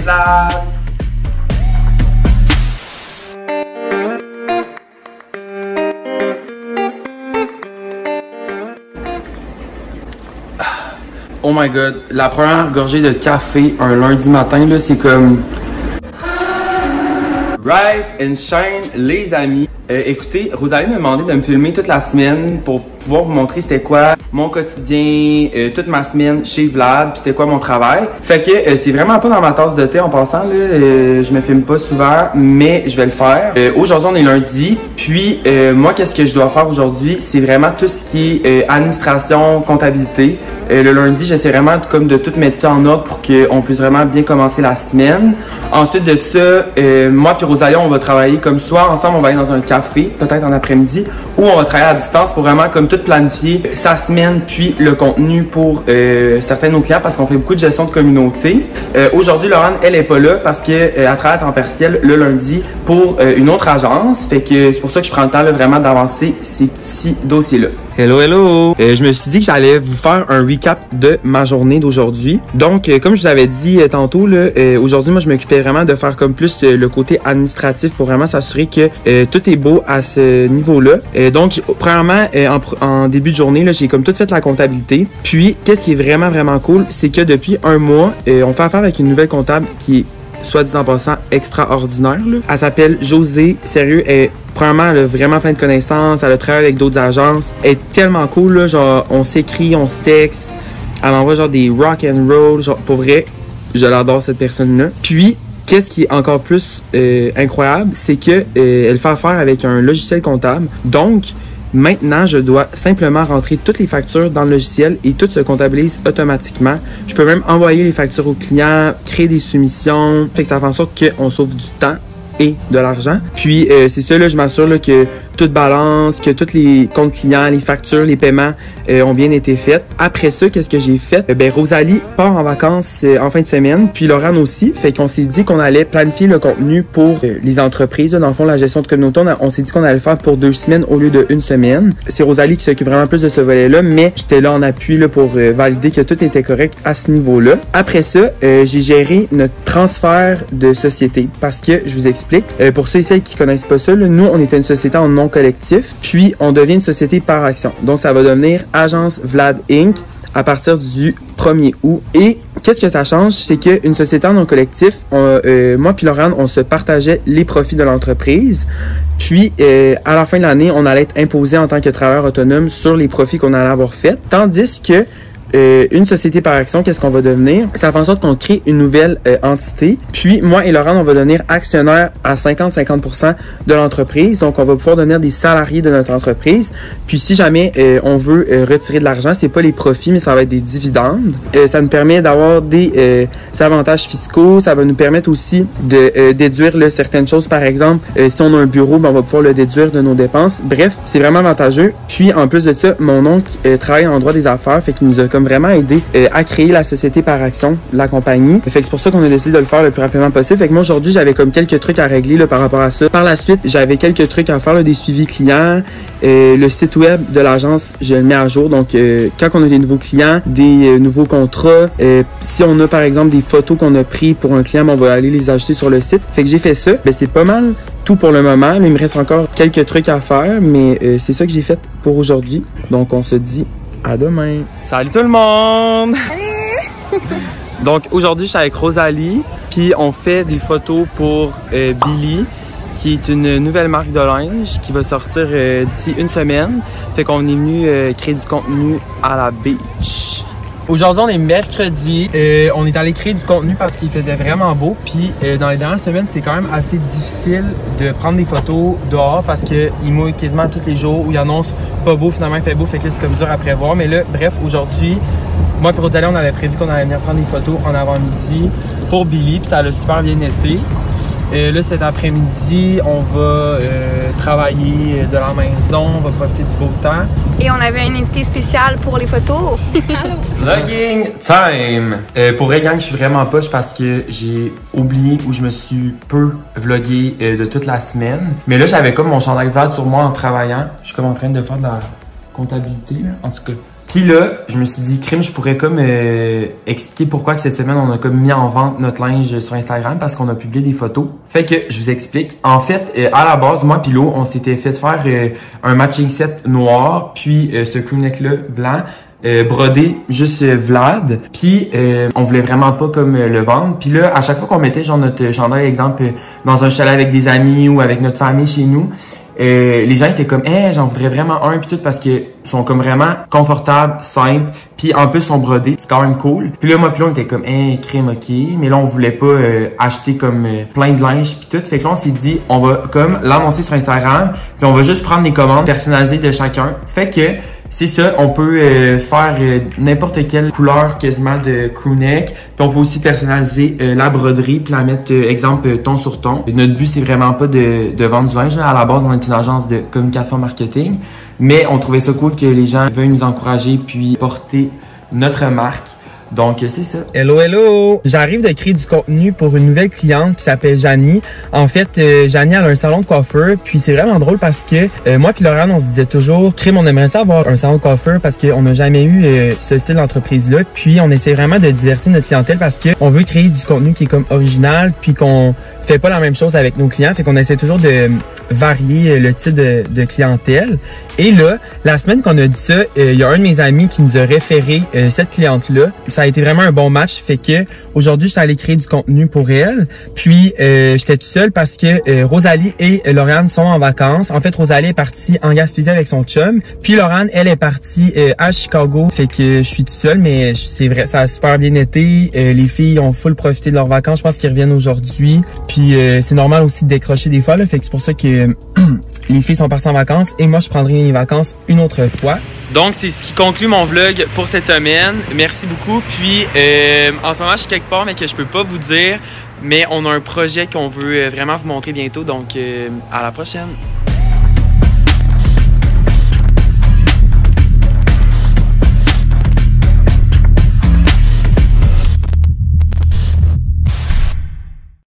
Vlad! Oh my god, la première gorgée de café un lundi matin, là, c'est comme... Rise and shine, les amis. Écoutez, Rosalie m'a demandé de me filmer toute la semaine pour pouvoir vous montrer c'était quoi mon quotidien, toute ma semaine chez Vlad, puis c'était quoi mon travail. Fait que c'est vraiment pas dans ma tasse de thé en passant, là, je me filme pas souvent, mais je vais le faire. Aujourd'hui, on est lundi, puis moi, qu'est-ce que je dois faire aujourd'hui? C'est vraiment tout ce qui est administration, comptabilité. Le lundi, j'essaie vraiment comme de tout mettre ça en ordre pour qu'on puisse vraiment bien commencer la semaine. Ensuite de ça, moi puis Rosalie, on va travailler comme soit ensemble, on va aller dans un café, peut-être en après-midi, ou on va travailler à distance pour vraiment comme tout planifier sa semaine puis le contenu pour certains de nos clients parce qu'on fait beaucoup de gestion de communauté. Aujourd'hui, Laurent, elle est pas là parce qu'elle travaille à temps partiel le lundi pour une autre agence. Fait que c'est pour ça que je prends le temps là, vraiment d'avancer ces petits dossiers-là. Hello, hello! Je me suis dit que j'allais vous faire un recap de ma journée d'aujourd'hui. Donc, comme je vous avais dit tantôt, aujourd'hui, moi, je m'occupais vraiment de faire comme plus le côté administratif pour vraiment s'assurer que tout est beau à ce niveau-là. Donc, premièrement, en début de journée, j'ai comme tout fait la comptabilité. Puis, qu'est-ce qui est vraiment, vraiment cool, c'est que depuis un mois, on fait affaire avec une nouvelle comptable qui est, soit dit en passant, extraordinaire. Là. Elle s'appelle Josée. Sérieux, premièrement, elle a vraiment plein de connaissances. Elle a travaillé avec d'autres agences. Elle est tellement cool. Là, genre, on s'écrit, on se texte. Elle m'envoie genre des rock and roll. Genre, pour vrai, je l'adore cette personne-là. Puis, qu'est-ce qui est encore plus incroyable, c'est que elle fait affaire avec un logiciel comptable. Donc, maintenant, je dois simplement rentrer toutes les factures dans le logiciel et tout se comptabilise automatiquement. Je peux même envoyer les factures aux clients, créer des soumissions. Fait que ça fait en sorte qu'on sauve du temps et de l'argent. Puis, c'est ça, là, je m'assure là, que toute balance, que tous les comptes clients, les factures, les paiements ont bien été faits. Après ça, qu'est-ce que j'ai fait? Rosalie part en vacances en fin de semaine, puis Laurent aussi. Fait qu'on s'est dit qu'on allait planifier le contenu pour les entreprises. Dans le fond, la gestion de communauté, on s'est dit qu'on allait le faire pour 2 semaines au lieu de 1 semaine. C'est Rosalie qui s'occupe vraiment plus de ce volet-là, mais j'étais là en appui là, pour valider que tout était correct à ce niveau-là. Après ça, j'ai géré notre transfert de société parce que, je vous explique, pour ceux et celles qui connaissent pas ça, là, nous, on était une société en nom collectif, puis on devient une société par action. Donc, ça va devenir Agence Vlad Inc. à partir du 1er août. Et qu'est-ce que ça change? C'est qu'une société en nom collectif, moi puis Laurent, on se partageait les profits de l'entreprise. Puis, à la fin de l'année, on allait être imposé en tant que travailleur autonome sur les profits qu'on allait avoir faits. Tandis que une société par action, qu'est-ce qu'on va devenir? Ça fait en sorte qu'on crée une nouvelle entité. Puis, moi et Laurent, on va devenir actionnaire à 50-50% de l'entreprise. Donc, on va pouvoir devenir des salariés de notre entreprise. Puis, si jamais on veut retirer de l'argent, c'est pas les profits, mais ça va être des dividendes. Ça nous permet d'avoir des avantages fiscaux. Ça va nous permettre aussi de déduire là, certaines choses. Par exemple, si on a un bureau, ben, on va pouvoir le déduire de nos dépenses. Bref, c'est vraiment avantageux. Puis, en plus de ça, mon oncle travaille en droit des affaires, fait qu'il nous a vraiment aidé à créer la société par action, la compagnie. Fait que c'est pour ça qu'on a décidé de le faire le plus rapidement possible. Fait que moi, aujourd'hui, j'avais comme quelques trucs à régler là, par rapport à ça. Par la suite, j'avais quelques trucs à faire, là, des suivis clients. Le site web de l'agence, je le mets à jour. Donc, quand on a des nouveaux clients, des nouveaux contrats, si on a, par exemple, des photos qu'on a prises pour un client, on va aller les ajouter sur le site. Fait que j'ai fait ça. C'est pas mal tout pour le moment, mais il me reste encore quelques trucs à faire. Mais c'est ça que j'ai fait pour aujourd'hui. Donc, on se dit à demain. Salut tout le monde! Salut! Donc aujourd'hui, je suis avec Rosalie, puis on fait des photos pour Billy, qui est une nouvelle marque de linge qui va sortir d'ici 1 semaine. Fait qu'on est venu créer du contenu à la beach. Aujourd'hui, on est mercredi. On est allé créer du contenu parce qu'il faisait vraiment beau. Puis dans les dernières semaines, c'est quand même assez difficile de prendre des photos dehors parce qu'il mouille quasiment tous les jours où il annonce pas beau, finalement il fait beau, fait que c'est comme dur à prévoir. Mais là, bref, aujourd'hui, moi et Rosalie, on avait prévu qu'on allait venir prendre des photos en avant-midi pour Billy. Puis ça a super bien été. Là, cet après-midi, on va travailler de la maison, on va profiter du beau temps. Et on avait un invité spécial pour les photos. Vlogging time! Pour vrai, gang, je suis vraiment poche parce que j'ai oublié où je me suis peu vlogué de toute la semaine. Mais là, j'avais comme mon chandail Vlad sur moi en travaillant. Je suis comme en train de faire de la comptabilité, là. En tout cas, Puis là, je me suis dit, crime, je pourrais comme expliquer pourquoi que cette semaine, on a comme mis en vente notre linge sur Instagram parce qu'on a publié des photos. Fait que je vous explique. En fait, à la base, moi pis Lo, on s'était fait faire un matching set noir, puis ce crewneck-là blanc. Brodé juste Vlad, puis on voulait vraiment pas comme le vendre. Puis là, à chaque fois qu'on mettait genre notre chandail, exemple, dans un chalet avec des amis ou avec notre famille chez nous, les gens étaient comme j'en voudrais vraiment un puis tout parce que sont comme vraiment confortables, simples, puis en plus sont brodés, c'est quand même cool. Puis là moi puis là on était comme crème ok, mais là on voulait pas acheter comme plein de linge puis tout. Fait que là on s'est dit on va comme l'annoncer sur Instagram, puis on va juste prendre les commandes personnalisées de chacun. Fait que c'est ça, on peut faire n'importe quelle couleur quasiment de crewneck. Puis on peut aussi personnaliser la broderie puis la mettre, exemple, ton sur ton. Notre but, c'est vraiment pas de vendre du linge. À la base, on est une agence de communication marketing. Mais on trouvait ça cool que les gens veuillent nous encourager puis porter notre marque. Donc, c'est ça. Hello, hello! J'arrive de créer du contenu pour une nouvelle cliente qui s'appelle Janie. En fait, Janie, elle a un salon de coiffeur. Puis, c'est vraiment drôle parce que moi puis Laurent, on se disait toujours, crime, on aimerait ça avoir un salon de coiffeur parce qu'on n'a jamais eu ce style d'entreprise-là. Puis, on essaie vraiment de diversifier notre clientèle parce qu'on veut créer du contenu qui est comme original puis qu'on fait pas la même chose avec nos clients. Fait qu'on essaie toujours de varier le type de clientèle. Et là, la semaine qu'on a dit ça, il y a un de mes amis qui nous a référé cette cliente-là. Ça a été vraiment un bon match. Fait que aujourd'hui, je suis allé créer du contenu pour elle. Puis, j'étais tout seul parce que Rosalie et Laurent sont en vacances. En fait, Rosalie est partie en Gaspésie avec son chum. Puis, Laurent, elle est partie à Chicago. Fait que je suis tout seul, mais c'est vrai, ça a super bien été. Les filles ont full profité de leurs vacances. Je pense qu'ils reviennent aujourd'hui. Puis, c'est normal aussi de décrocher des fois. Là, fait que c'est pour ça que les filles sont parties en vacances et moi, je prendrai mes vacances une autre fois. Donc, c'est ce qui conclut mon vlog pour cette semaine. Merci beaucoup. Puis, en ce moment, je suis quelque part, mais que je peux pas vous dire. Mais on a un projet qu'on veut vraiment vous montrer bientôt. Donc, à la prochaine.